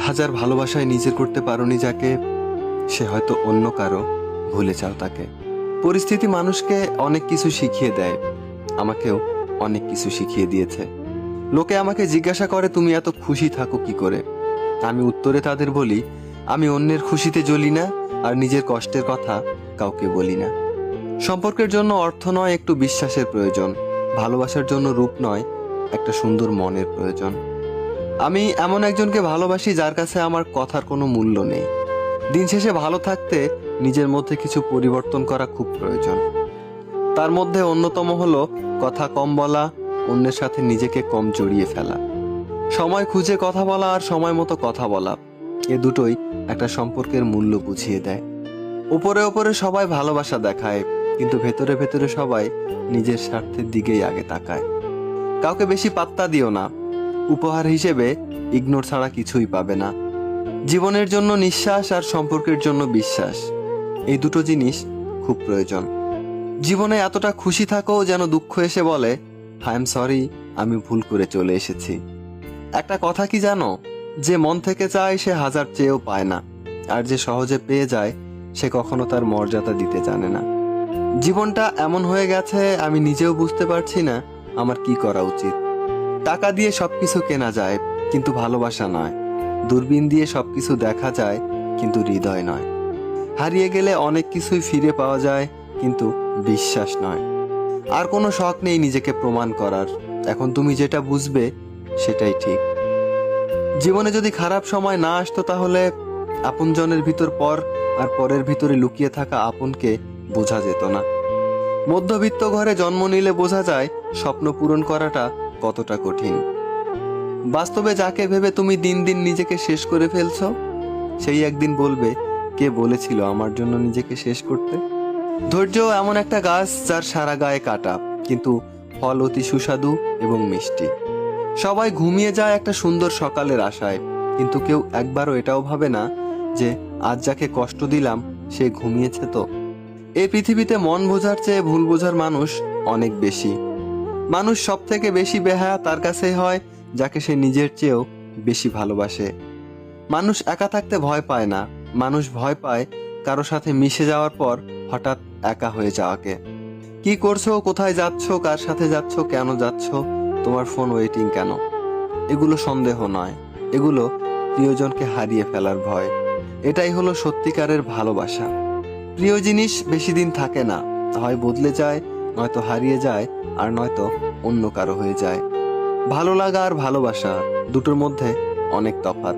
হাজার ভালোবাসায় নিজের করতে পারোনি যাকে, সে হয়তো অন্য কারো, ভুলে যাও তাকে। পরিস্থিতি মানুষকে অনেক কিছু শিখিয়ে দেয়, আমাকেও অনেক কিছু শিখিয়ে দিয়েছে। লোকে আমাকে জিজ্ঞাসা করে তুমি এত খুশি থাকো কি করে। আমি উত্তরে তাদের বলি, আমি অন্যের খুশিতে জ্বলি না, আর নিজের কষ্টের কথা কাউকে বলি না। সম্পর্কের জন্য অর্থ নয়, একটু বিশ্বাসের প্রয়োজন। ভালোবাসার জন্য রূপ নয়, একটা সুন্দর মনের প্রয়োজন। আমি এমন একজনকে ভালোবাসি যার কাছে আমার কথার কোনো মূল্য নেই। দিন শেষে ভালো থাকতে নিজের মধ্যে কিছু পরিবর্তন করা খুব প্রয়োজন। তার মধ্যে অন্যতম হলো কথা কম বলা, অন্যের সাথে নিজেকে কম জড়িয়ে ফেলা। সময় খুঁজে কথা বলা আর সময় মতো কথা বলা, এ দুটোই একটা সম্পর্কের মূল্য বুঝিয়ে দেয়। উপরে উপরে সবাই ভালোবাসা দেখায়, কিন্তু ভেতরে ভেতরে সবাই নিজের স্বার্থের দিকেই আগে তাকায়। কাউকে বেশি পাত্তা দিও না, উপহার হিসেবে ইগনোর ছাড়া কিছুই পাবে না। জীবনের জন্য নিঃশ্বাস আর সম্পর্কের জন্য বিশ্বাস, এই দুটো জিনিস খুব প্রয়োজন। জীবনে এতটা খুশি থাকো যেন দুঃখ এসে বলে আই এম সরি, আমি ভুল করে চলে এসেছি। একটা কথা কি জানো, যে মন থেকে চায় সে হাজার চেয়েও পায় না, আর যে সহজে পেয়ে যায় সে কখনো তার মর্যাদা দিতে জানে না। জীবনটা এমন হয়ে গেছে আমি নিজেও বুঝতে পারছি না আমার কি করা উচিত। টাকা দিয়ে সবকিছু কেনা যায়, কিন্তু ভালোবাসা নয়। দূরবীন দিয়ে সবকিছু দেখা যায়, কিন্তু হৃদয় নয়। হারিয়ে গেলে অনেক কিছুই ফিরে পাওয়া যায়, কিন্তু বিশ্বাস নয়। আর কোনো শখ নেই নিজেকে প্রমাণ করার, এখন তুমি যেটা বুঝবে সেটাই ঠিক। জীবনে যদি খারাপ সময় না আসতো তাহলে আপনজনের ভিতর পর আর পরের ভিতরে লুকিয়ে থাকা আপনকে বোঝা যেত না। মধ্যবিত্ত ঘরে জন্ম নিলে বোঝা যায় স্বপ্ন পূরণ করাটা কতটা কঠিন। বাস্তবে যাকে ভেবে তুমি দিন দিন নিজেকে শেষ করে ফেলছো, সেই একদিন বলবে কে বলেছিল আমার জন্য নিজেকে শেষ করতে। ধৈর্য এমন একটা গাছ যার সারা গায়ে কাটা, কিন্তু ফল অতি সুস্বাদু এবং মিষ্টি। সবাই ঘুমিয়ে যায় একটা সুন্দর সকালের আশায়, কিন্তু কেউ একবারও এটাও ভাবে না যে আজ যাকে কষ্ট দিলাম সে ঘুমিয়েছে তো। এই পৃথিবীতে মন বোঝার চেয়ে ভুল বোঝার মানুষ অনেক বেশি। মানুষ সব থেকে বেশি বেহায়া তার কাছেই হয় যাকে সে নিজের চেয়েও বেশি ভালোবাসে। মানুষ একা থাকতে ভয় পায় না, মানুষ ভয় পায় কারো সাথে মিশে যাওয়ার পর হঠাৎ একা হয়ে যাওয়াকে। কি করছো, কোথায় যাচ্ছ, কার সাথে যাচ্ছ, কেন যাচ্ছ, তোমার ফোন ওয়েটিং কেন, এগুলো সন্দেহ নয়, এগুলো প্রিয়জনকে হারিয়ে ফেলার ভয়। এটাই হলো সত্যিকারের ভালোবাসা। প্রিয় জিনিস বেশি দিন থাকে না, হয় বদলে যায়, নয়তো হারিয়ে যায়, আর নয়তো অন্য কারো হয়ে যায়। ভালো লাগা আর ভালোবাসা দুটোর মধ্যে অনেক তফাৎ।